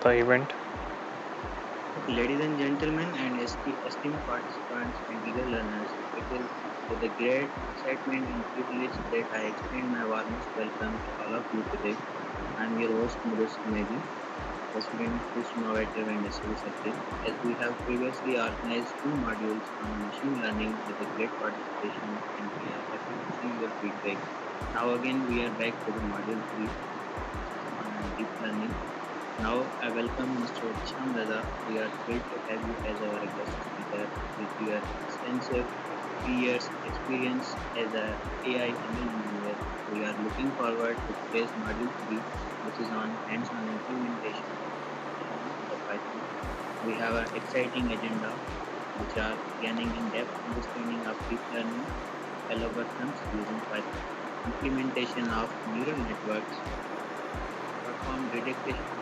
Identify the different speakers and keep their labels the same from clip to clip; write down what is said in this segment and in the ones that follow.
Speaker 1: the event.
Speaker 2: Okay, ladies and gentlemen, and esteemed participants and eager learners, it is with a great excitement and privilege that I extend my warmest welcome to all of you today. I am your host, Mudus Medi, President, Host Innovative and Necessary Circle. As we have previously organized two modules on machine learning with a great participation, and we are happy to see your feedback. Now, again, we are back with the module 3, which is on deep learning. Now I welcome Mr. Ehtisham Raza. We are thrilled to have you as our guest speaker with your extensive 3 years experience as a AI ML engineer. We are looking forward to today's module 3, which is on hands-on implementation of machine learning with the Python. We have an exciting agenda, which are gaining in-depth understanding of deep learning algorithms using Python, implementation of neural networks, perform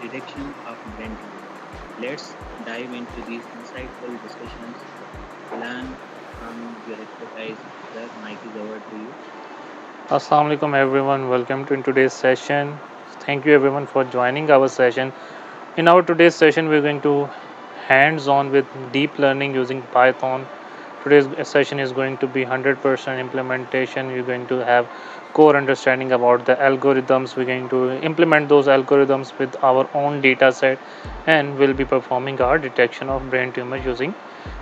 Speaker 2: detection of brain tumor. Let's dive into these insightful discussions, learn from your expertise. Sir, mic is over to you.
Speaker 1: Assalamu alaikum everyone. Welcome to today's session. Thank you everyone for joining our session. In our today's session, we're going to hands-on with deep learning using Python. Today's session is going to be 100% implementation. We're going to have core understanding about the algorithms. We're going to implement those algorithms with our own data set, and we'll be performing our detection of brain tumor using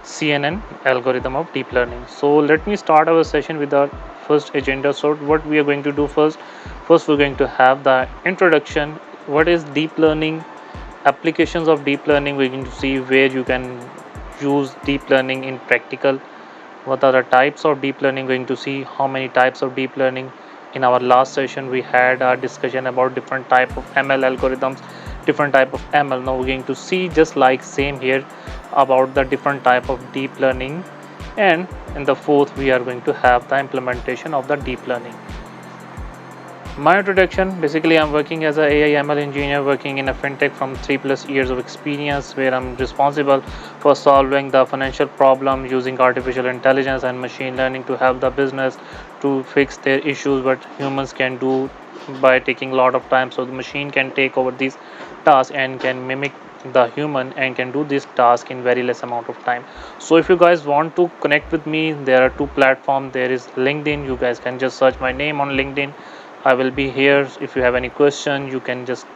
Speaker 1: CNN algorithm of deep learning. So let me start our session with our first agenda. So what we are going to do first? First, we're going to have the introduction. What is deep learning? Applications of deep learning. We're going to see where you can use deep learning in practical. What are the types of deep learning? We're going to see how many types of deep learning. In our last session we had a discussion about different type of ML algorithms, different type of ML. Now we're going to see just like same here about the different type of deep learning, and in the fourth we are going to have the implementation of the deep learning. My introduction, basically I'm working as a AI ML engineer working in a fintech from 3 plus years of experience, where I'm responsible for solving the financial problem using artificial intelligence and machine learning to help the business to fix their issues what humans can do by taking a lot of time. So the machine can take over these tasks and can mimic the human and can do this task in very less amount of time. So if you guys want to connect with me, there are two platforms. There is LinkedIn. You guys can just search my name on LinkedIn. I will be here. If you have any question, you can just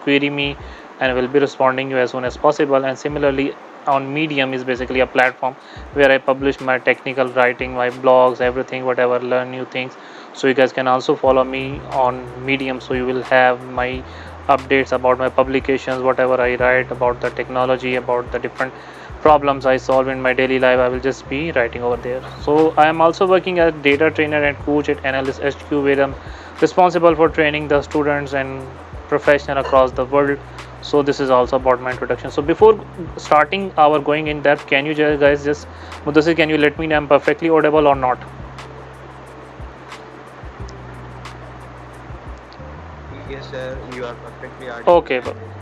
Speaker 1: query me and I will be responding you as soon as possible. And similarly, on Medium is basically a platform where I publish my technical writing, my blogs, everything, whatever, learn new things. So you guys can also follow me on Medium. So you will have my updates about my publications, whatever I write about the technology, about the different problems I solve in my daily life. I will just be writing over there. So I am also working as data trainer and coach at Analyst HQ, where I'm responsible for training the students and professional across the world. So this is also about my introduction. So before starting our going in depth, can you guys just Mudasir, can you let me know I'm perfectly audible or not?
Speaker 3: Yes, sir, you are perfectly audible
Speaker 1: Okay.
Speaker 3: and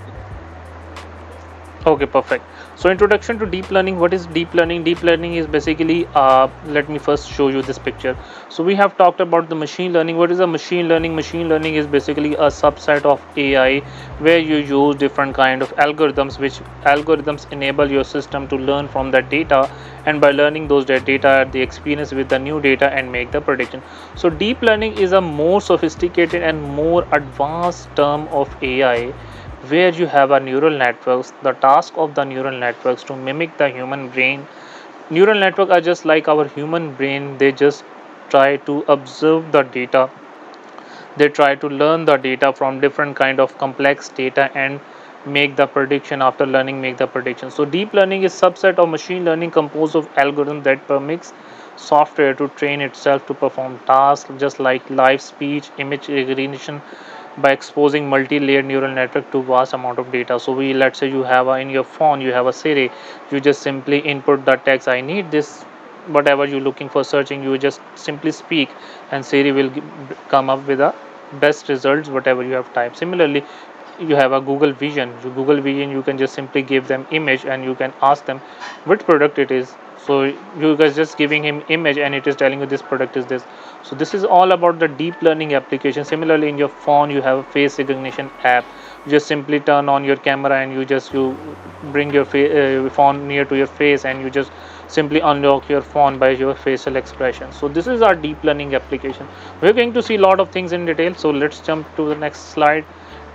Speaker 1: Okay, perfect. So, introduction to deep learning. What is deep learning? Deep learning is basically, let me first show you this picture. So, we have talked about the machine learning. What is a machine learning? Machine learning is basically a subset of AI where you use different kind of algorithms, which algorithms enable your system to learn from that data, and by learning those data, the experience with the new data and make the prediction. So, deep learning is a more sophisticated and more advanced term of AI where you have a neural networks. The task of the neural networks to mimic the human brain. Neural network are just like our human brain. They just try to observe the data. They try to learn the data from different kind of complex data and make the prediction. After learning, make the prediction. So deep learning is subset of machine learning composed of algorithm that permits software to train itself to perform tasks just like live speech, image recognition, by exposing multi-layered neural network to vast amount of data. So we, let's say you have in your phone you have a Siri. You just simply input the text, I need this, whatever you're looking for searching, you just simply speak and Siri will come up with a best results whatever you have typed. Similarly, you have a Google Vision, you can just simply give them image and you can ask them which product it is. So you guys just giving him image and it is telling you this product is this. So this is all about the deep learning application. Similarly, in your phone you have a face recognition app just simply turn on your camera and you bring your phone near to your face, and you just simply unlock your phone by your facial expression. So this is our deep learning application. We're going to see a lot of things in detail, so let's jump to the next slide.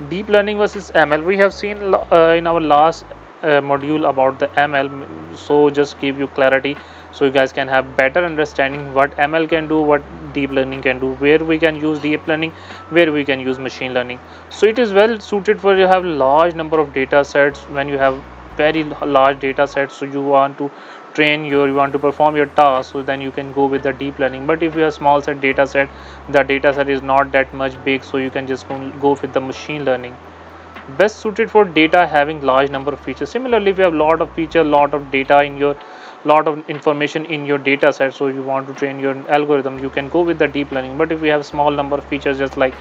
Speaker 1: Deep learning versus ML. We have seen in our last module about the ML, so just give you clarity so you guys can have better understanding what ML can do, what deep learning can do, where we can use deep learning, where we can use machine learning. So it is well suited for you have large number of data sets. When you have very large data sets, so you want to you want to perform your task, so then you can go with the deep learning. But if you have small set data set, the data set is not that much big, so you can just go with the machine learning, best suited for data having large number of features. Similarly, if you have lot of feature, lot of data in your lot of information in your data set, so you want to train your algorithm, you can go with the deep learning. But if we have small number of features, just like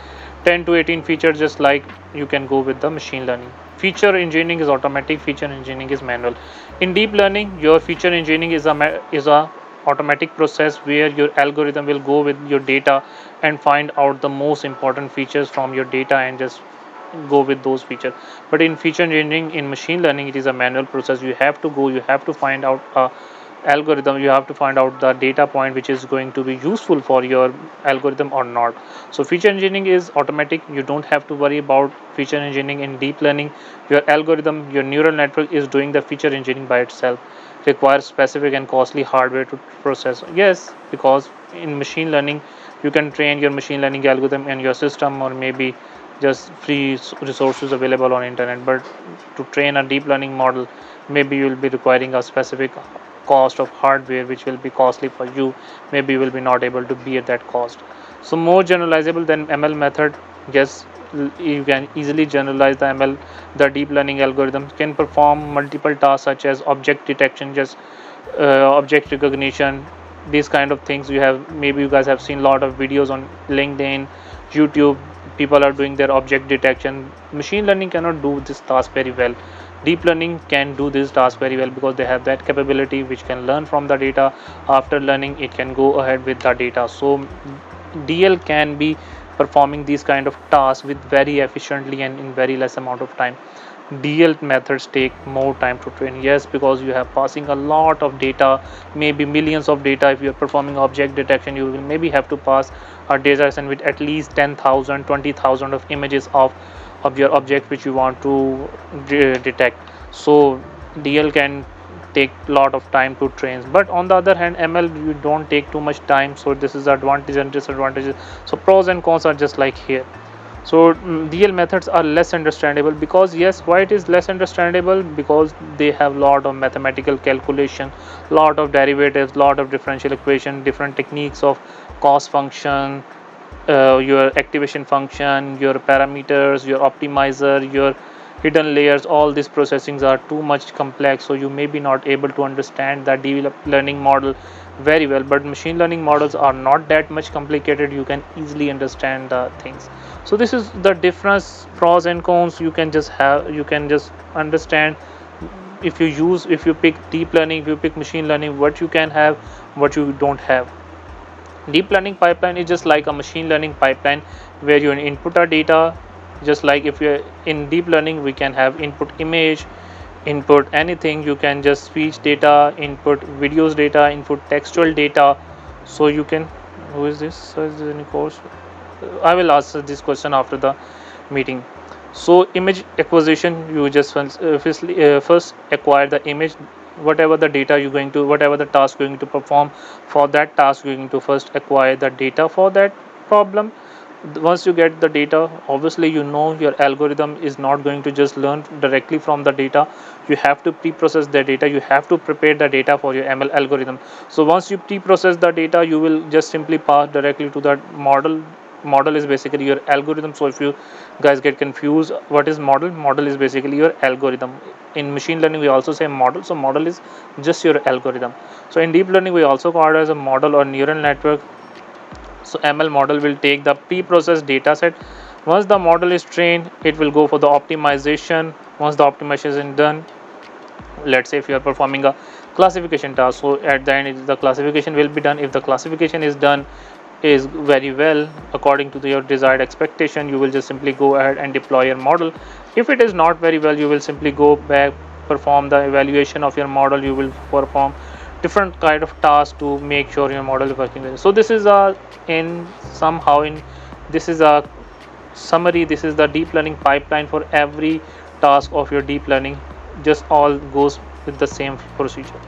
Speaker 1: 10 to 18 features, just like, you can go with the machine learning. Feature engineering is automatic, feature engineering is manual. In deep learning, your feature engineering is a automatic process where your algorithm will go with your data and find out the most important features from your data and just go with those features. But in feature engineering, in machine learning, it is a manual process. You have to go, you have to find out a algorithm, you have to find out the data point which is going to be useful for your algorithm or not. So feature engineering is automatic, you don't have to worry about feature engineering. In deep learning, your algorithm, your neural network is doing the feature engineering by itself, requires specific and costly hardware to process. Yes, because in machine learning, you can train your machine learning algorithm in your system, or maybe just free resources available on internet. But to train a deep learning model, maybe you will be requiring a specific cost of hardware which will be costly for you. Maybe you will be not able to bear that cost. So more generalizable than ML method. Yes, you can easily generalize the ML. The deep learning algorithm can perform multiple tasks such as object detection, just object recognition, these kind of things. You have, maybe you guys have seen a lot of videos on LinkedIn, YouTube. People are doing their object detection. Machine learning cannot do this task very well. Deep learning can do this task very well because they have that capability which can learn from the data. After learning, it can go ahead with the data. So DL can be performing these kind of tasks with very efficiently and in very less amount of time. DL methods take more time to train. Yes, because you have passing a lot of data, maybe millions of data. If you are performing object detection, you will maybe have to pass a data set with at least 10,000, 20,000 of images of your object which you want to detect. So DL can take a lot of time to train. But on the other hand, ML, you don't take too much time. So this is advantage and disadvantages. So pros and cons are just like here. So DL methods are less understandable because, yes, why it is less understandable? Because they have lot of mathematical calculation, lot of derivatives, lot of differential equation, different techniques of cost function, your activation function, your parameters, your optimizer, your hidden layers. All these processings are too much complex, so you may be not able to understand that deep learning model very well. But machine learning models are not that much complicated, you can easily understand the things. So this is the difference, pros and cons. You can just have, you can just understand. If you pick deep learning, if you pick machine learning, what you can have, what you don't have. Deep learning pipeline is just like a machine learning pipeline where you input our data. Just like if you're in deep learning, we can have input image, input anything. You can just speech data, input videos data, input textual data. So you can, who is this? So is there any course? I will ask this question after the meeting. So image acquisition, you just first acquire the image, whatever the data you're going to, whatever the task you're going to perform. For that task, you're going to first acquire the data for that problem. Once you get the data, obviously you know your algorithm is not going to just learn directly from the data. You have to pre-process the data, you have to prepare the data for your ML algorithm. So once you pre-process the data, you will just simply pass directly to that model. Model is basically your algorithm. So if you guys get confused, what is model? Model is basically your algorithm. In machine learning, we also say model. So model is just your algorithm. So in deep learning, we also call it as a model or neural network. So ML model will take the pre-processed data set. Once the model is trained, it will go for the optimization. Once the optimization is done, let's say if you are performing a classification task, so at the end the classification will be done. If the classification is done is very well according to your desired expectation, you will just simply go ahead and deploy your model. If it is not very well, you will simply go back, perform the evaluation of your model. You will perform different kind of tasks to make sure your model is working well. So this is a in somehow in this is a summary. This is the deep learning pipeline for every task of your deep learning. Just all goes with the same procedure.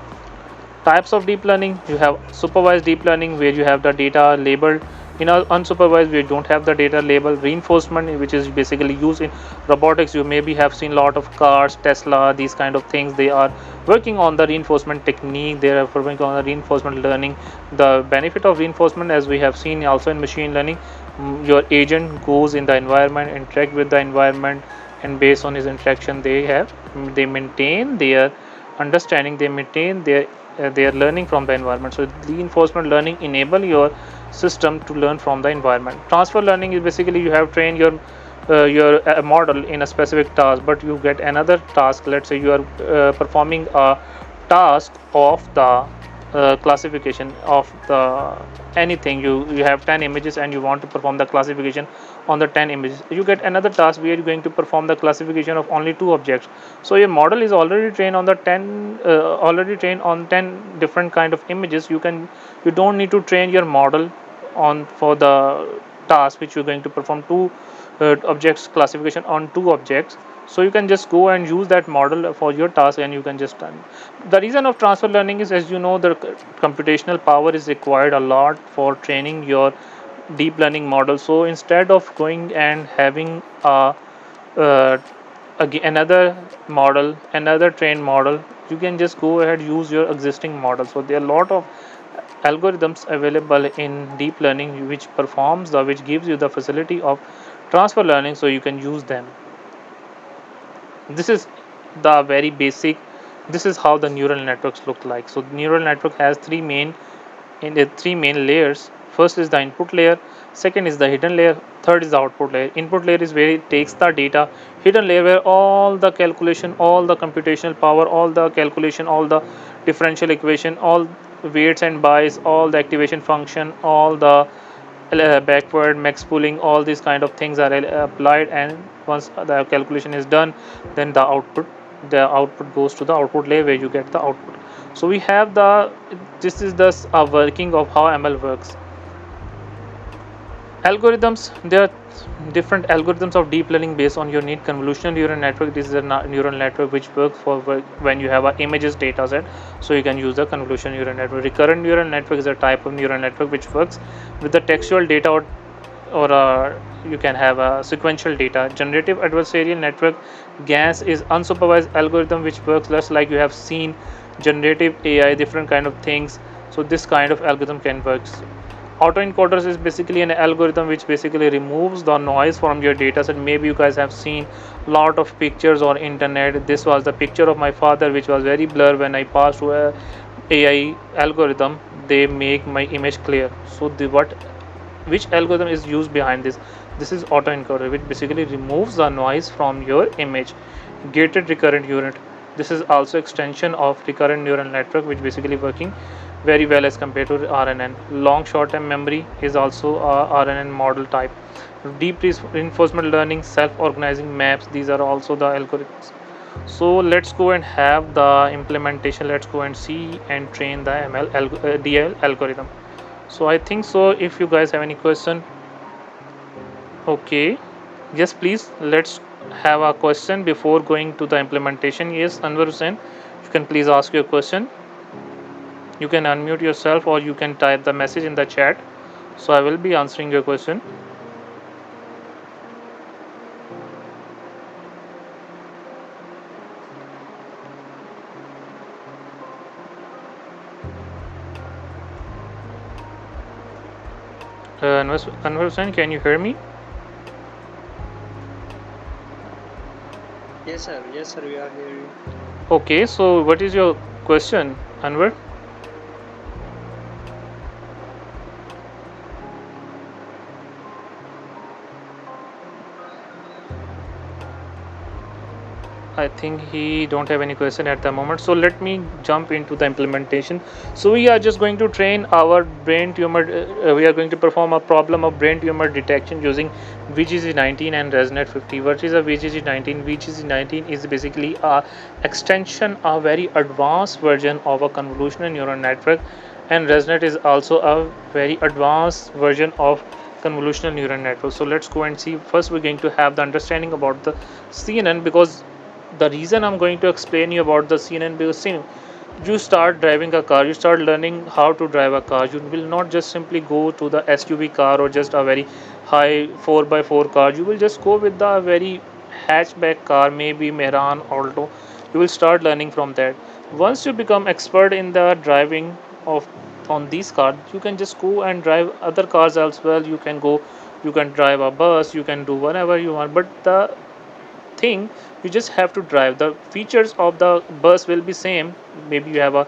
Speaker 1: Types of deep learning: you have supervised deep learning where you have the data labeled. In unsupervised, we don't have the data labeled. Reinforcement, which is basically used in robotics. You maybe have seen a lot of cars, Tesla, these kind of things. They are working on the reinforcement technique. They are working on the reinforcement learning. The benefit of reinforcement, as we have seen also in machine learning, your agent goes in the environment, interact with the environment, and based on his interaction, they maintain their understanding, they maintain their learning from the environment. So reinforcement learning enable your system to learn from the environment. Transfer learning is basically you have trained your model in a specific task, but you get another task. Let's say you are performing a task of the classification of the anything. You have 10 images and you want to perform the classification on the 10 images. You get another task where you're going to perform the classification of only 2 objects. So your model is already trained on the 10 already trained on 10 different kind of images. You don't need to train your model on for the task which you're going to perform two objects classification on 2 objects. So you can just go and use that model for your task and you can just done. The reason of transfer learning is, as you know, the computational power is required a lot for training your deep learning model. So instead of going and having uh, another model, another trained model, you can just go ahead use your existing model. So there are a lot of algorithms available in deep learning which gives you the facility of transfer learning, so you can use them. This is the very basic. This is how the neural networks look like. So neural network has three main layers. First is the input layer, second is the hidden layer, third is the output layer. Input layer is where it takes the data. Hidden layer where all the calculation, all the computational power, all the calculation, all the differential equation, all weights and bias, all the activation function, all the backward max pooling, all these kind of things are applied, and once the calculation is done, then the output goes to the output layer where you get the output. So we have the this is the working of how ML works. Algorithms: there are different algorithms of deep learning based on your need. Convolutional neural network: this is a neural network which works for when you have a images data set, so you can use the convolutional neural network. Recurrent neural network is a type of neural network which works with the textual data, or you can have a sequential data. Generative adversarial network, GANs, is unsupervised algorithm which works less like you have seen generative AI, different kind of things. So this kind of algorithm can work. Autoencoders is basically an algorithm which basically removes the noise from your data set. Maybe you guys have seen a lot of pictures on internet. This was the picture of my father which was very blur. When I passed to a AI algorithm, they make my image clear. So the what which algorithm is used behind this is autoencoder, which basically removes the noise from your image. Gated recurrent unit, this is also extension of recurrent neural network which basically working very well as compared to RNN. Long short term memory is also a RNN model type. Deep reinforcement learning, self organizing maps, these are also the algorithms. So let's go and have the implementation. Let's go and see and train the DL algorithm. So I think so. If you guys have any question, okay, yes, please. Let's have a question before going to the implementation. Yes, Anwar Hussain, you can please ask your question. You can unmute yourself or you can type the message in the chat. So I will be answering your question. Anwar Hussain, can you hear me?
Speaker 3: Yes, sir, we are hearing you.
Speaker 1: Okay, so what is your question, Anwar? I think he don't have any question at the moment. So let me jump into the implementation. So we are just going to train our brain tumor. We are going to perform a problem of brain tumor detection using VGG19 and ResNet 50. What is a VGG19? VGG19 is basically a extension, a very advanced version of a convolutional neural network, and ResNet is also a very advanced version of convolutional neural network. So let's go and see. First, we're going to have the understanding about the CNN, because the reason I'm going to explain you about the CNN, because see, you start driving a car, you start learning how to drive a car. You will not just simply go to the SUV car or just a very high 4x4 car. You will just go with the very hatchback car, maybe Mehran Alto. You will start learning from that. Once you become expert in the driving of on these cars, you can just go and drive other cars as well. You can go, you can drive a bus, you can do whatever you want, but the thing, you just have to drive. The features of the bus will be same. Maybe you have a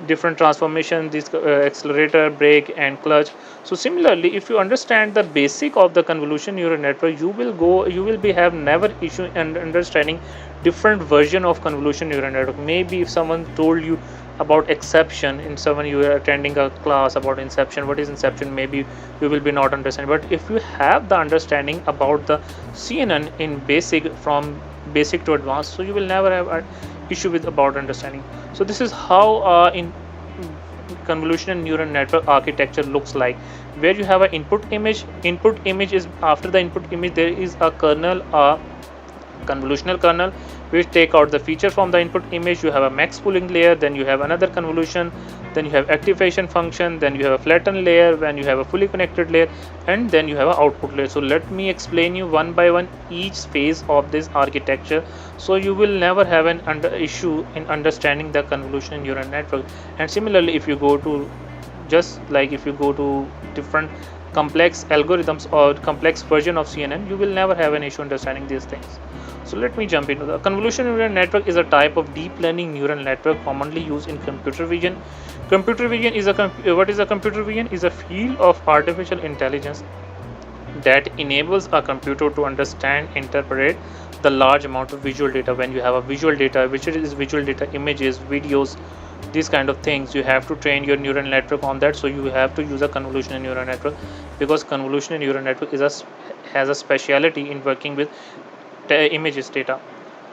Speaker 1: different transformation, this accelerator, brake and clutch. So similarly, if you understand the basic of the convolution neural network, you will be have never issue in understanding different version of convolution neural network. Maybe if someone told you about exception, in someone you are attending a class about inception, what is inception, maybe you will be not understand. But if you have the understanding about the CNN in basic, from basic to advanced, so you will never have an issue with about understanding. So this is how in convolutional neural network architecture looks like, where you have an input image is, after the input image there is a kernel, a convolutional kernel, which take out the feature from the input image. You have a max pooling layer, then you have another convolution, then you have activation function, then you have a flatten layer, when you have a fully connected layer, and then you have an output layer. So let me explain you one by one each phase of this architecture, so you will never have an issue in understanding the convolutional neural network. And similarly, if you go to, just like if you go to different complex algorithms or complex version of CNN, you will never have an issue understanding these things. So let me jump into the convolutional neural network. Is a type of deep learning neural network commonly used in computer vision. Computer vision is a what is a computer vision? Is a field of artificial intelligence that enables a computer to understand, interpret the large amount of visual data. When you have a visual data, which is visual data, images, videos, these kind of things, you have to train your neural network on that. So you have to use a convolutional neural network, because convolutional neural network is a has a speciality in working with images data.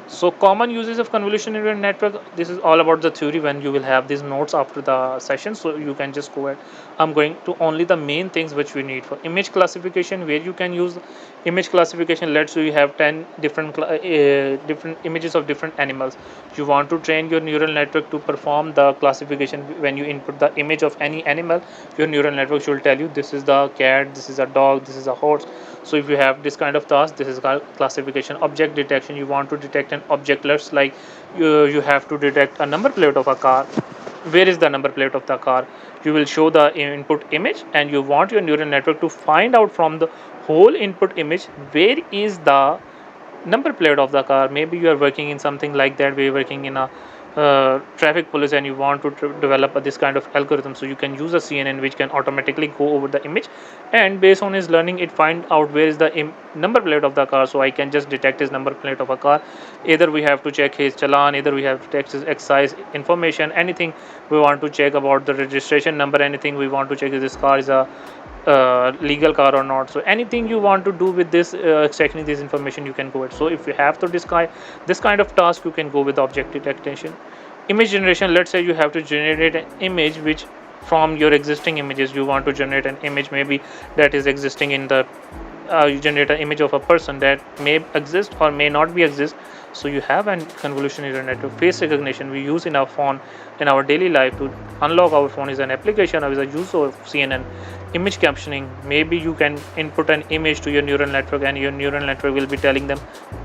Speaker 1: So common uses of convolutional neural network. This is all about the theory, when you will have these notes after the session, so you can just go ahead. I'm going to only the main things which we need for image classification, where you can use image classification. Let's say you have 10 different images of different animals. You want to train your neural network to perform the classification. When you input the image of any animal, your neural network should tell you this is the cat, this is a dog, this is a horse. So if you have this kind of task, this is called classification. Object detection, you want to detect an object. Let's like you have to detect a number plate of a car. Where is the number plate of the car? You will show the input image, and you want your neural network to find out from the whole input image where is the number plate of the car. Maybe you are working in something like that, where you're working in a traffic police, and you want to develop this kind of algorithm. So you can use a CNN which can automatically go over the image, and based on his learning, it find out where is the number plate of the car. So I can just detect his number plate of a car. Either we have to check his challan, either we have to check his excise information, anything we want to check about the registration number, anything we want to check if this car is a legal car or not. So anything you want to do with this checking this information, you can go it. So if you have to describe this kind of task, you can go with object detection. Image generation, let's say you have to generate an image which, from your existing images, you want to generate an image maybe that is existing in the you generate an image of a person that may exist or may not be exist. So you have an convolutional neural network. Face recognition we use in our phone, in our daily life, to unlock our phone is an application or is a use of CNN. Image captioning, maybe you can input an image to your neural network, and your neural network will be telling them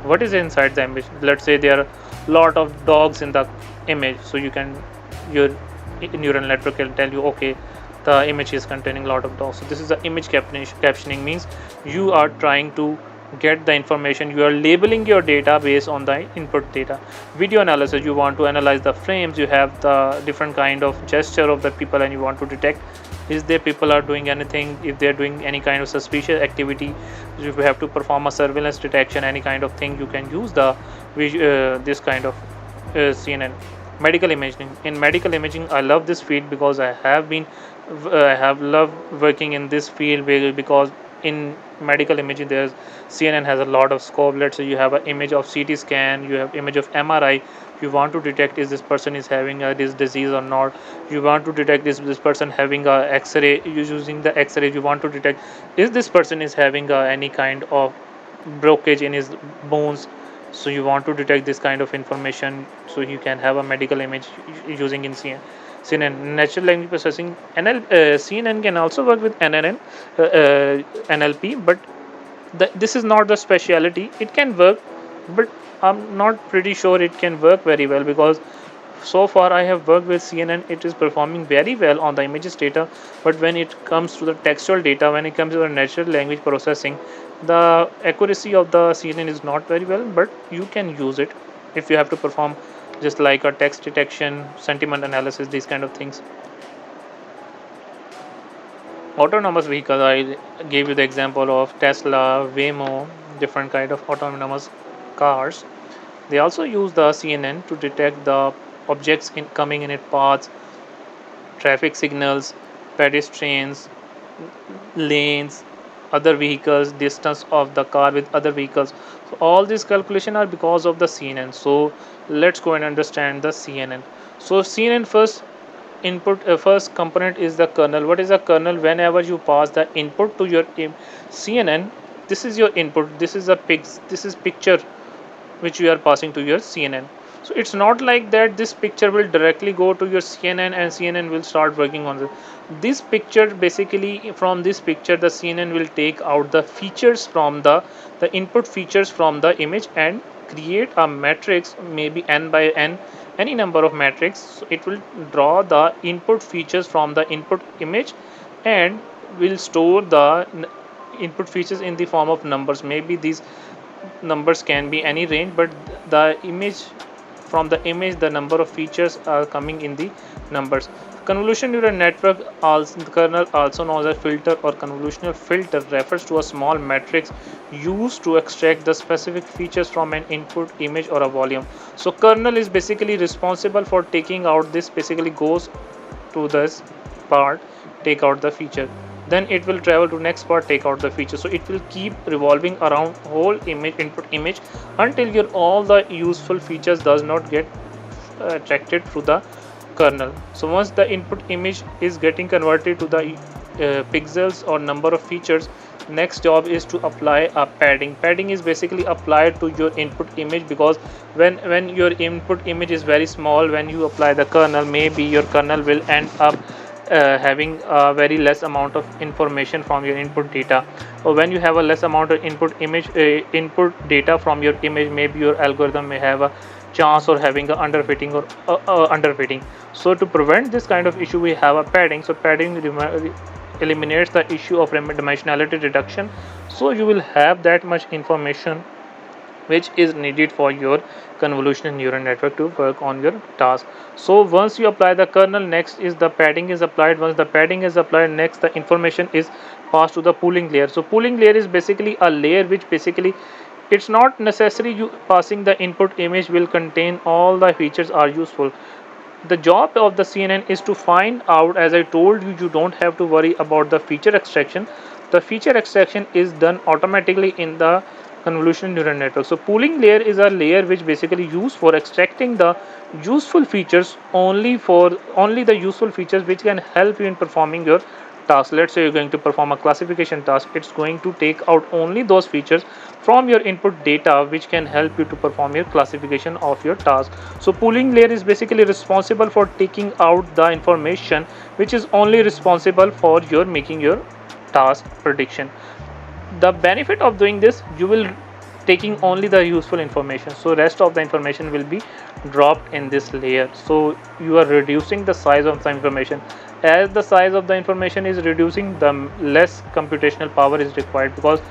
Speaker 1: what is inside the image. Let's say there are a lot of dogs in the image, so you can, your neural network will tell you, okay, the image is containing a lot of dogs. So this is the image captioning, means you are trying to get the information. You are labeling your data based on the input data. Video analysis, you want to analyze the frames, you have the different kind of gesture of the people, and you want to detect is there people are doing anything, if they're doing any kind of suspicious activity. If you have to perform a surveillance detection, any kind of thing, you can use the this kind of CNN. Medical imaging, in medical imaging I love this field because I have loved working in this field, because in medical imaging there's CNN has a lot of scope. Let's say you have an image of CT scan, you have image of MRI. You want to detect is this person is having this disease or not. You want to detect is this person having a X-ray. Using the X-ray you want to detect is this person is having any kind of blockage in his bones. So you want to detect this kind of information, so you can have a medical image using in CNN. Natural language processing, CNN can also work with NLP, but this is not the speciality. It can work, but I'm not pretty sure it can work very well, because so far I have worked with CNN. It is performing very well on the images data, but when it comes to the textual data, when it comes to the natural language processing, the accuracy of the CNN is not very well. But you can use it if you have to perform just like a text detection, sentiment analysis, these kind of things. Autonomous vehicles, I gave you the example of Tesla, Waymo, different kind of autonomous cars. They also use the CNN to detect the objects coming in its paths, traffic signals, pedestrians, lanes, other vehicles, distance of the car with other vehicles. So all these calculations are because of the CNN. So let's go and understand the CNN. So CNN first input, first component is the kernel. What is a kernel? Whenever you pass the input to your CNN, this is your input. This is a pics. This is picture which you are passing to your CNN. So it's not like that this picture will directly go to your CNN and CNN will start working on it. This picture, basically from this picture the CNN will take out the features from the input features from the image and create a matrix, maybe n by n, any number of matrix. So it will draw the input features from the input image and will store the input features in the form of numbers. Maybe these numbers can be any range, but the image, from the image the number of features are coming in the numbers. Convolution neural network, also the kernel also known as filter or convolutional filter, refers to a small matrix used to extract the specific features from an input image or a volume. So kernel is basically responsible for taking out this, basically goes to this part, take out the feature, then it will travel to next part, take out the feature. So it will keep revolving around whole image, input image, until your all the useful features does not get attracted through the kernel. So once the input image is getting converted to the pixels or number of features, next job is to apply a padding. Padding is basically applied to your input image, because when your input image is very small, when you apply the kernel, maybe your kernel will end up having a very less amount of information from your input data. Or when you have a less amount of input data from your image, maybe your algorithm may have a chance or having a underfitting or underfitting. So to prevent this kind of issue, we have a padding. So padding eliminates the issue of dimensionality reduction. So you will have that much information which is needed for your convolutional neural network to work on your task. So once you apply the kernel, next is the padding is applied. Once the padding is applied, next the information is passed to the pooling layer. So pooling layer is basically a layer which basically, it's not necessary you passing the input image will contain all the features are useful. The job of the CNN is to find out, as I told you, you don't have to worry about the feature extraction. The feature extraction is done automatically in the convolutional neural network. So pooling layer is a layer which basically used for extracting the useful features, only the useful features which can help you in performing your task. Let's say you're going to perform a classification task, it's going to take out only those features from your input data which can help you to perform your classification of your task. So pooling layer is basically responsible for taking out the information which is only responsible for your making your task prediction. The benefit of doing this, you will taking only the useful information, so rest of the information will be dropped in this layer. So you are reducing the size of the information. As the size of the information is reducing, the less computational power is required, because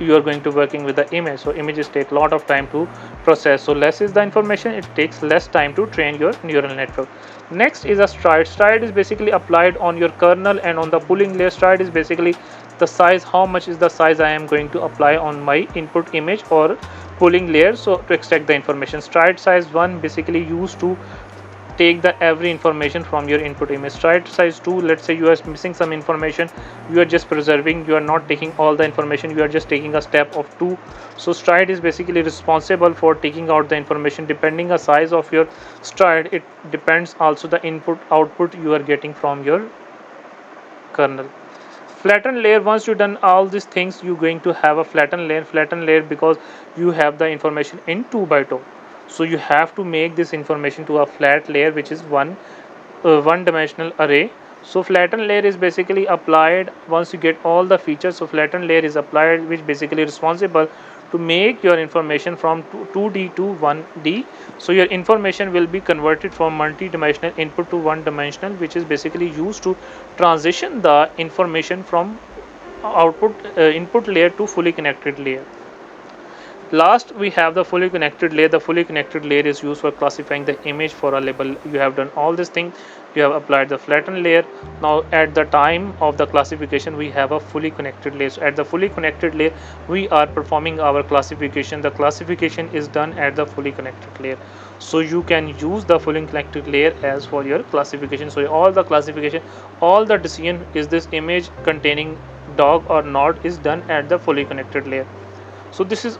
Speaker 1: you are going to working with the image. So images take a lot of time to process, so less is the information, it takes less time to train your neural network. Next is a stride. Stride is basically applied on your kernel and on the pooling layer. Stride is basically the size, how much is the size I am going to apply on my input image or pooling layer, so to extract the information. Stride size 1 basically used to take the every information from your input image. Stride size 2, let's say you are missing some information, you are just preserving, you are not taking all the information, you are just taking a step of 2. So stride is basically responsible for taking out the information. Depending the size of your stride, it depends also the input output you are getting from your kernel. Flatten layer, once you done all these things, you're going to have a flatten layer because you have the information in 2 by 2. So you have to make this information to a flat layer, which is one dimensional array. So flatten layer is basically applied once you get all the features. So flatten layer is applied, which basically responsible to make your information from 2D to 1D. So your information will be converted from multi-dimensional input to one dimensional, which is basically used to transition the information from output input layer to fully connected layer. Last, we have the fully connected layer. The fully connected layer is used for classifying the image for a label. You have done all these things, you have applied the flattened layer. Now at the time of the classification, we have a fully connected layer. So at the fully connected layer, we are performing our classification. The classification is done at the fully connected layer, so you can use the fully connected layer as for your classification. So all the classification, all the decision, is this image containing dog or not, is done at the fully connected layer. So this is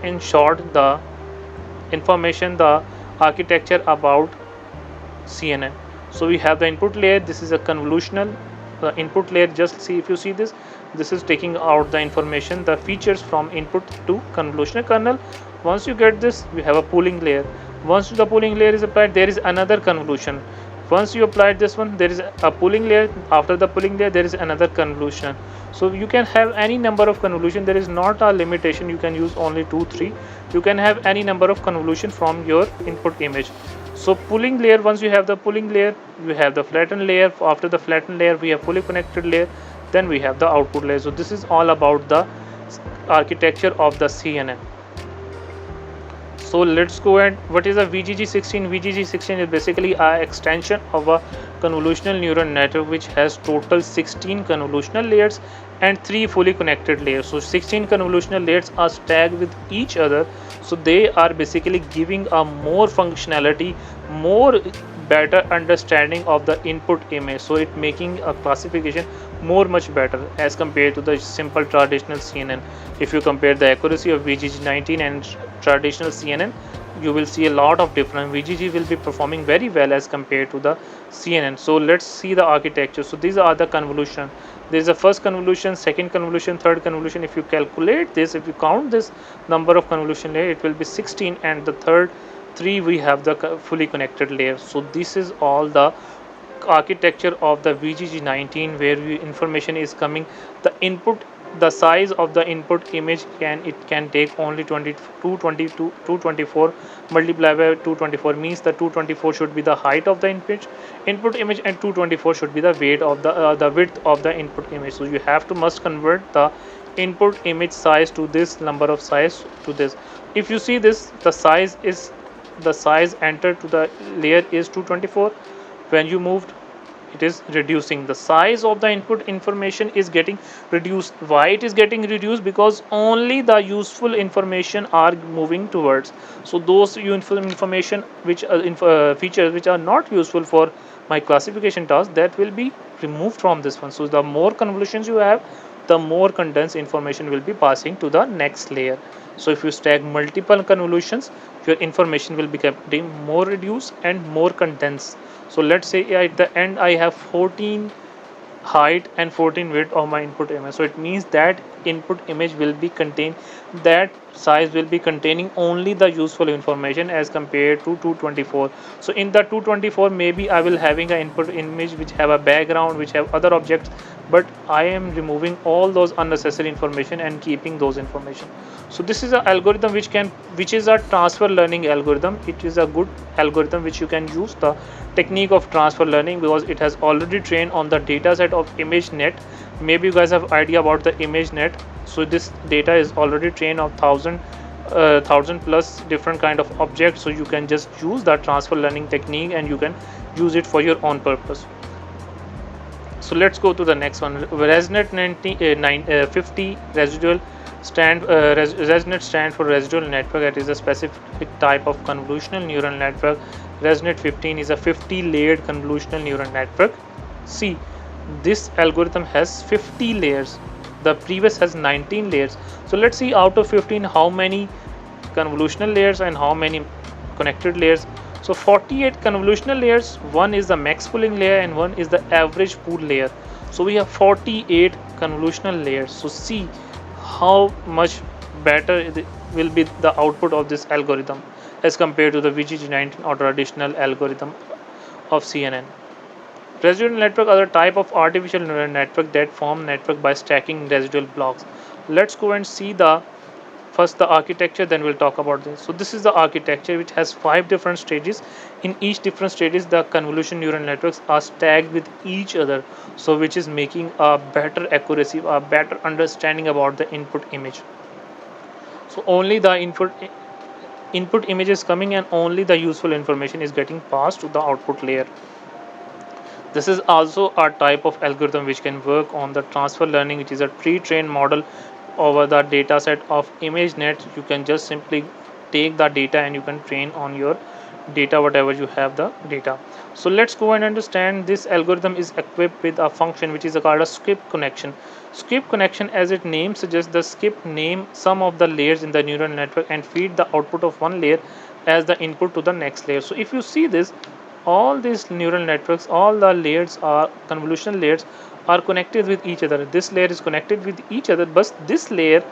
Speaker 1: in short the information, the architecture about CNN. So we have the input layer. This is a convolutional input layer. Just see, if you see this, this is taking out the information, the features from input to convolutional kernel. Once you get this, we have a pooling layer. Once the pooling layer is applied, there is another convolution. Once you applied this one, there is a pooling layer. After the pooling layer, there is another convolution. So you can have any number of convolution. There is not a limitation, you can use only 2 3. You can have any number of convolution from your input image. So pooling layer, once you have the pooling layer, you have the flattened layer. After the flattened layer, we have fully connected layer, then we have the output layer. So this is all about the architecture of the CNN. So let's go and what is a VGG16? VGG16 is basically a extension of a convolutional neural network which has total 16 convolutional layers and 3 fully connected layers. So 16 convolutional layers are stacked with each other, so they are basically giving a more functionality, more better understanding of the input image, so it making a classification more much better as compared to the simple traditional CNN. If you compare the accuracy of VGG19 and traditional CNN, you will see a lot of difference. VGG will be performing very well as compared to the CNN. So let's see the architecture. So these are the convolution. There is a first convolution, second convolution, third convolution. If you calculate this, if you count this number of convolution layer, it will be 16, and the third 3 we have the fully connected layer. So this is all the architecture of the VGG19, where information is coming, the input, the size of the input image can take only 224 multiplied by 224, means the 224 should be the height of the input image, and 224 should be the weight of the width of the input image. So you have to must convert the input image size to this number of size to this. If you see this, the size entered to the layer is 224. When you moved, it is reducing, the size of the input information is getting reduced. Why it is getting reduced? Because only the useful information are moving towards. So those information which features which are not useful for my classification task, that will be removed from this one. So the more convolutions you have, the more condensed information will be passing to the next layer. So if you stack multiple convolutions, your information will be getting more reduced and more condensed. So let's say at the end I have 14 height and 14 width of my input image. So it means that input image will be contain, that size will be containing only the useful information as compared to 224. So in the 224, maybe I will having an input image which have a background, which have other objects, but I am removing all those unnecessary information and keeping those information. So this is an algorithm which is a transfer learning algorithm. It is a good algorithm which you can use the technique of transfer learning, because it has already trained on the data set of ImageNet. Maybe you guys have idea about the ImageNet. So this data is already trained of thousand plus different kind of objects, so you can just use that transfer learning technique and you can use it for your own purpose. So let's go to the next one. ResNet 50 residual ResNet stand for residual network. It is a specific type of convolutional neural network. ResNet 15 is a 50 layered convolutional neural network. See, this algorithm has 50 layers. The previous has 19 layers. So let's see out of 15 how many convolutional layers and how many connected layers. So 48 convolutional layers, one is the max pooling layer and one is the average pool layer. So we have 48 convolutional layers. So see how much better it will be the output of this algorithm as compared to the VGG19 or traditional algorithm of CNN. Residual network are a type of artificial neural network that form network by stacking residual blocks. Let's go and see the first the architecture, then we'll talk about this. So this is the architecture which has 5 different stages. In each different stages the convolution neural networks are stacked with each other, so which is making a better accuracy, a better understanding about the input image. So only the input image is coming and only the useful information is getting passed to the output layer. This is also a type of algorithm which can work on the transfer learning, which is a pre-trained model over the data set of ImageNet. You can just simply take the data and you can train on your data, whatever you have the data. So let's go and understand this algorithm is equipped with a function which is called a skip connection. Skip connection, as its name suggests, the skip name some of the layers in the neural network and feed the output of one layer as the input to the next layer. So if you see this, all these neural networks, all the layers are convolutional layers are connected with each other. This layer is connected with each other, but this layer,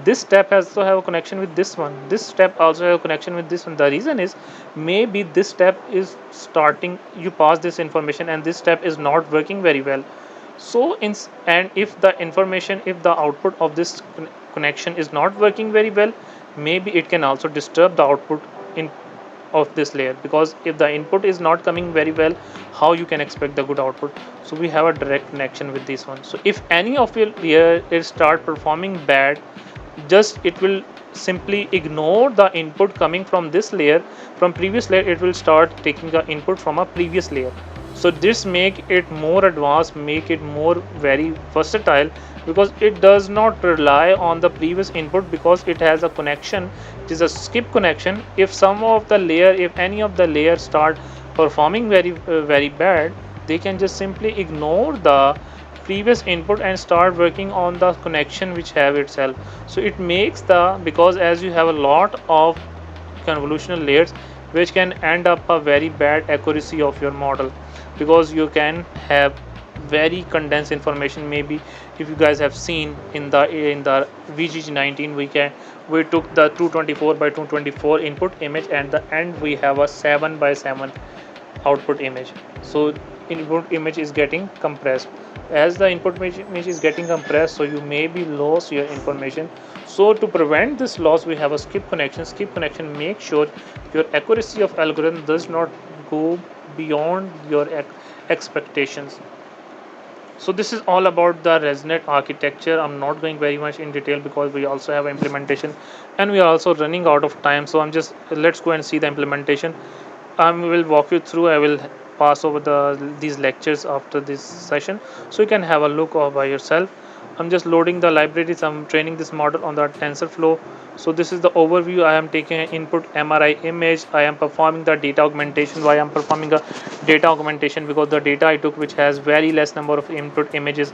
Speaker 1: this step has also have a connection with this one, this step also have a connection with this one. The reason is maybe this step is starting, you pass this information and this step is not working very well. So and if the information, if the output of this connection is not working very well, maybe it can also disturb the output in of this layer, because if the input is not coming very well, how you can expect the good output. So we have a direct connection with this one. So if any of your layer it start performing bad, just it will simply ignore the input coming from this layer, from previous layer. It will start taking the input from a previous layer. So this make it more advanced, make it more very versatile, because it does not rely on the previous input, because it has a connection. It is a skip connection. If some of the layer, if any of the layers start performing very bad, they can just simply ignore the previous input and start working on the connection which have itself. So it makes the, because as you have a lot of convolutional layers, which can end up a very bad accuracy of your model, because you can have very condensed information. Maybe if you guys have seen in the VGG19, we took the 224 by 224 input image, and the end we have a 7 by 7 output image. So input image is getting compressed. As the input image is getting compressed, so you may be lose your information. So to prevent this loss, we have a skip connection. Skip connection make sure your accuracy of algorithm does not go beyond your expectations. So this is all about the ResNet architecture. I'm not going very much in detail because we also have implementation and we are also running out of time. So I'm just, let's go and see the implementation. I will walk you through. I will pass over these lectures after this session, so you can have a look by yourself. I'm just loading the libraries. I'm training this model on the TensorFlow. So this is the overview. I am taking an input MRI image. I am performing the data augmentation. Why I'm performing a data augmentation? Because the data I took, which has very less number of input images,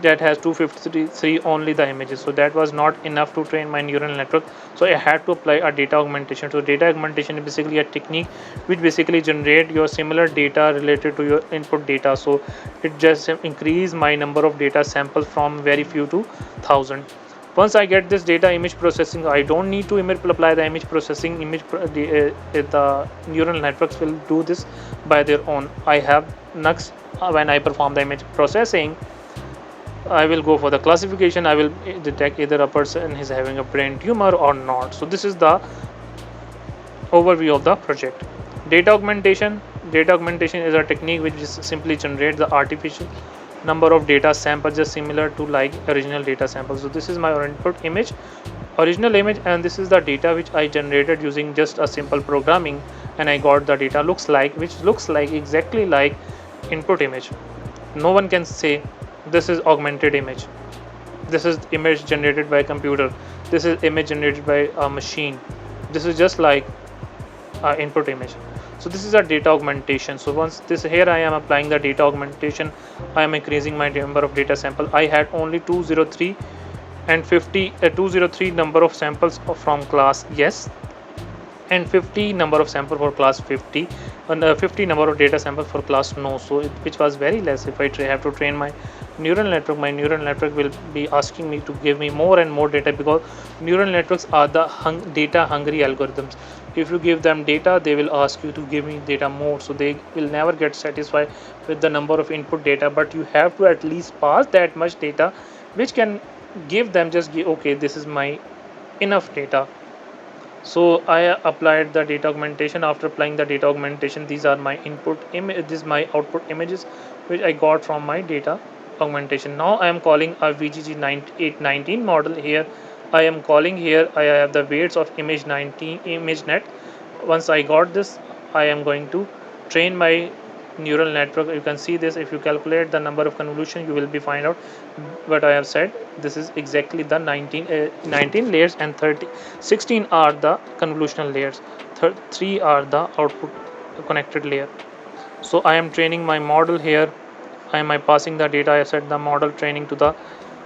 Speaker 1: that has 253 only the images, so that was not enough to train my neural network. So I had to apply a data augmentation. So data augmentation is basically a technique which basically generate your similar data related to your input data. So it just increase my number of data samples from very few to 1000. Once I get this data image processing, I don't need to apply the image processing. The neural networks will do this by their own. I have next, when I perform the image processing, I will go for the classification. I will detect either a person is having a brain tumor or not. So this is the overview of the project. Data augmentation. Data augmentation is a technique which is simply generate the artificial number of data samples just similar to like original data samples. So this is my input image, original image, and this is the data which I generated using just a simple programming, and I got the data looks like, which looks like exactly like input image. No one can say this is augmented image, this is image generated by a computer, this is image generated by a machine. This is just like input image. So this is a data augmentation. So once this, here I am applying the data augmentation, I am increasing my number of data sample. I had only 203 and 50 203 number of samples from class yes, and 50 number of sample for class 50, and 50 number of data samples for class no. So which was very less. If I have to train my neural network will be asking me to give me more and more data, because neural networks are the data hungry algorithms. If you give them data, they will ask you to give me data more, so they will never get satisfied with the number of input data. But you have to at least pass that much data, which can give them just give, okay, this is my enough data. So I applied the data augmentation. After applying the data augmentation, these are my input image, this is my output images which I got from my data augmentation. Now I am calling a VGG 819 model here. I am calling here, I have the weights of image 19 image net. Once I got this, I am going to train my neural network. You can see this, if you calculate the number of convolution, you will be find out what I have said. This is exactly the 19 layers, and 16 are the convolutional layers, 3 are the output connected layer. So I am training my model here. I am passing the data. I set the model training to the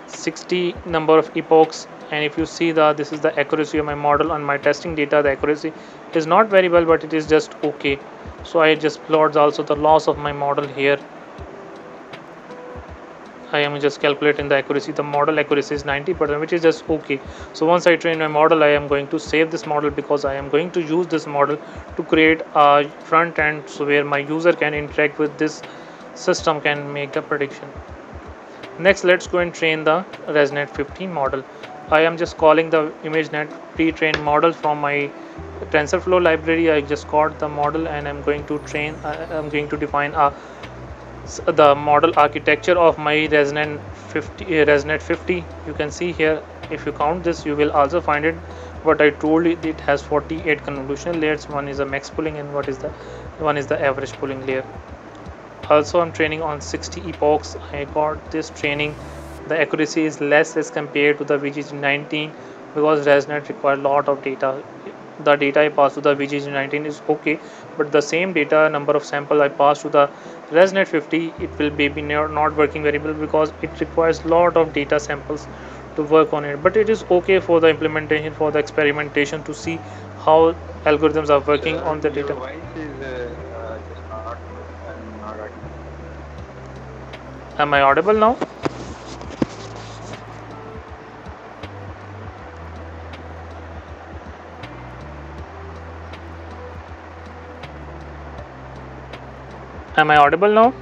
Speaker 1: 60 number of epochs, and if you see the, this is the accuracy of my model. On my testing data, the accuracy is not very well, but it is just okay. So I just plot also the loss of my model here. I am just calculating the accuracy. The model accuracy is 90%, which is just okay. So once I train my model, I am going to save this model, because I am going to use this model to create a front end, so where my user can interact with this system, can make the prediction. Next, let's go and train the ResNet 15 model. I am just calling the ImageNet pre-trained model from my TensorFlow library. I just got the model, and I'm going to train. I'm going to define the model architecture of my ResNet 50. You can see here, if you count this, you will also find it. What I told you, it has 48 convolutional layers. One is a max pooling, and one is the average pooling layer. Also, I'm training on 60 epochs. I got this training. The accuracy is less as compared to the VGG19, because ResNet requires a lot of data. The data I pass to the VGG19 is okay, but the same data number of sample I pass to the ResNet 50, it will be not working very well, because it requires lot of data samples to work on it. But it is okay for the implementation, for the experimentation, to see how algorithms are working
Speaker 3: Sir,
Speaker 1: on the
Speaker 3: your
Speaker 1: data.
Speaker 3: voice is just not, I'm not audible.
Speaker 1: Am I audible now? Am I audible now?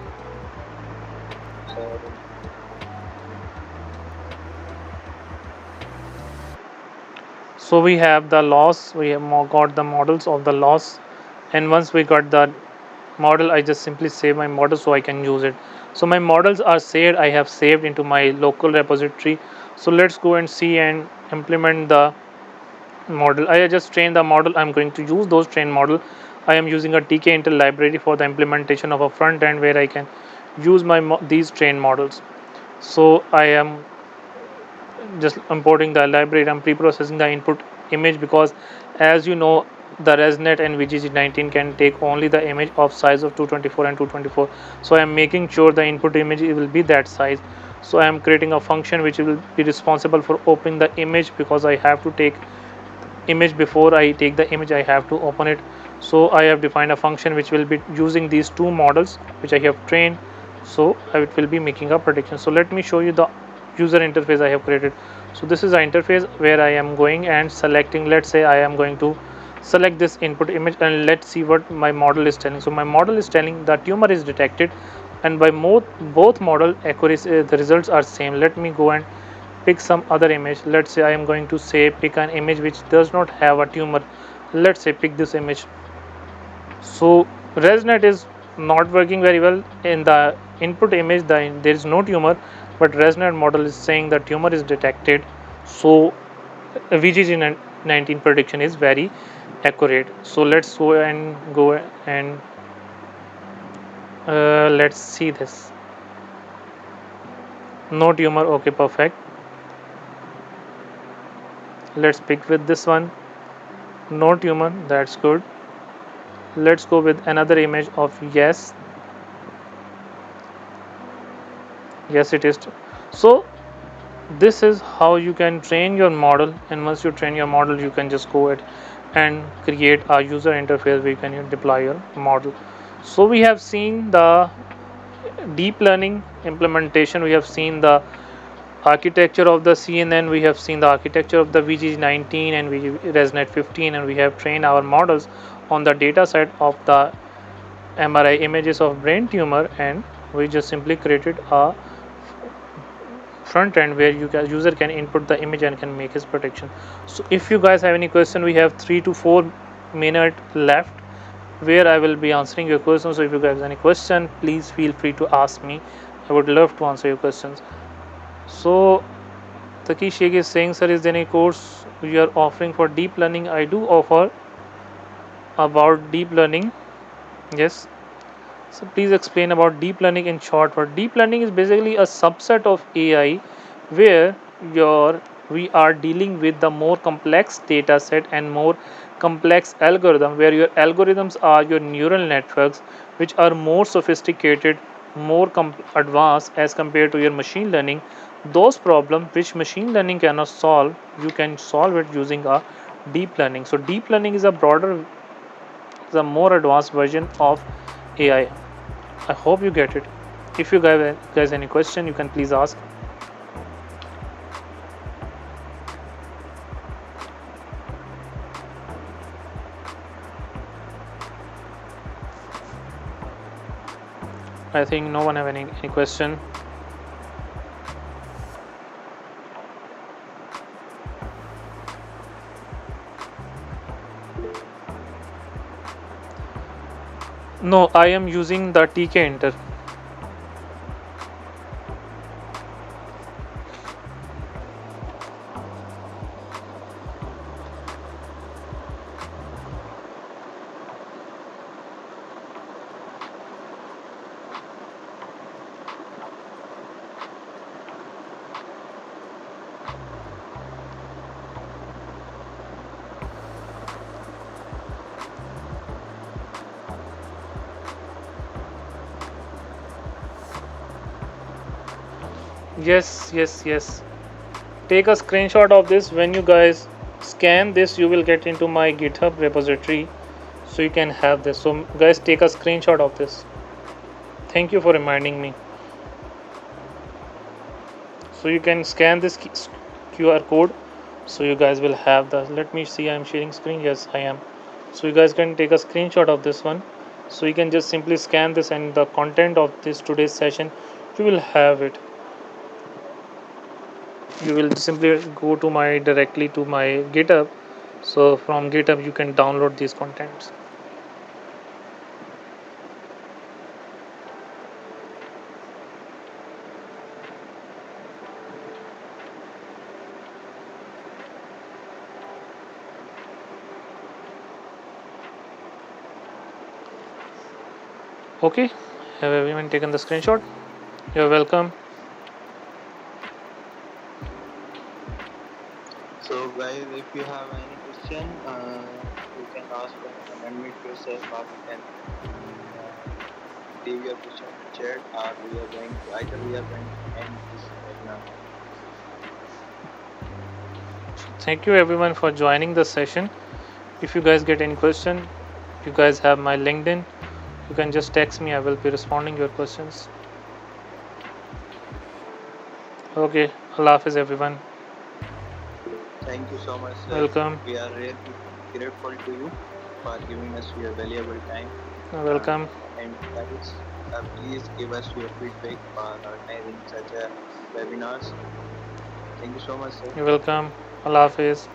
Speaker 3: Sir,
Speaker 1: So we have the loss, we have got the models of the loss, and once we got the model, I just simply save my model so I can use it. So my models are saved, I have saved into my local repository. So let's go and see and implement the model. I just train the model. I'm going to use those trained model. I am using a TK Intel library for the implementation of a front end, where I can use my these trained models. So I am just importing the library. I'm pre-processing the input image, because as you know, the ResNet and VGG19 can take only the image of size of 224 and 224. So I am making sure the input image will be that size. So I am creating a function which will be responsible for opening the image, because I have to take image. Before I take the image, I have to open it. So I have defined a function which will be using these two models which I have trained. So it will be making a prediction. So let me show you the user interface I have created. So this is the interface where I am going and selecting, let's say I am going to select this input image, and let's see what my model is telling. So my model is telling the tumor is detected, and by both model accuracy, the results are same. Let me go and pick some other image. Let's say I am going to say pick an image which does not have a tumor. Let's say pick this image. So ResNet is not working very well in the input image, there is no tumor, but ResNet model is saying the tumor is detected. So VGG19 prediction is very accurate. So let's go and let's see this. No tumor. Okay, perfect. Let's pick with this one. No tumor. That's good. Let's go with another image of yes. Yes, it is. So this is how you can train your model, and once you train your model, you can just go ahead and create a user interface where you can deploy your model. So we have seen the deep learning implementation, we have seen the architecture of the CNN, we have seen the architecture of the VG19 and ResNet 15, and we have trained our models on the data set of the MRI images of brain tumor, and we just simply created a front end where user can input the image and can make his prediction. So if you guys have any question, we have 3 to 4 minutes left where I will be answering your questions. So if you guys have any question, please feel free to ask me. I would love to answer your questions. So Takish Sheikh is saying, sir, is there any course you are offering for deep learning? I do offer about deep learning. Yes. So please explain about deep learning in short. What deep learning is basically a subset of AI where your we are dealing with the more complex data set and more complex algorithm, where your algorithms are your neural networks which are more sophisticated, more advanced as compared to your machine learning. Those problems which machine learning cannot solve, you can solve it using a deep learning. So deep learning is a broader, is a more advanced version of AI. I hope you get it. If you guys any question, you can please ask. I think no one have any question. No, I am using the TK Enter. Yes, yes, yes. Take a screenshot of this. When you guys scan this, you will get into my GitHub repository, so you can have this. So guys, take a screenshot of this. Thank you for reminding me. So you can scan this QR code, so you guys will have the. Let me see. I'm sharing screen. Yes, I am. So you guys can take a screenshot of this one. So you can just simply scan this, and the content of this today's session, you will have it. You will simply go to my directly to my GitHub. So from GitHub you can download these contents. Okay, have everyone taken the screenshot? You're welcome.
Speaker 3: So, guys, if you have any question, you can ask and unmute yourself, or you can uh, leave your question in the chat, or we are going to end this webinar.
Speaker 1: Thank you everyone for joining the session. If you guys get any question, you guys have my LinkedIn. You can just text me. I will be responding your questions. Okay, Allah Hafiz everyone.
Speaker 3: Thank you so much, sir.
Speaker 1: Welcome.
Speaker 3: We are really grateful to you for giving us your valuable time. Uh,
Speaker 1: Welcome.
Speaker 3: and guys, please give us your feedback for organizing such a webinars. Thank you so much, sir.
Speaker 1: You're welcome. Allah Hafiz.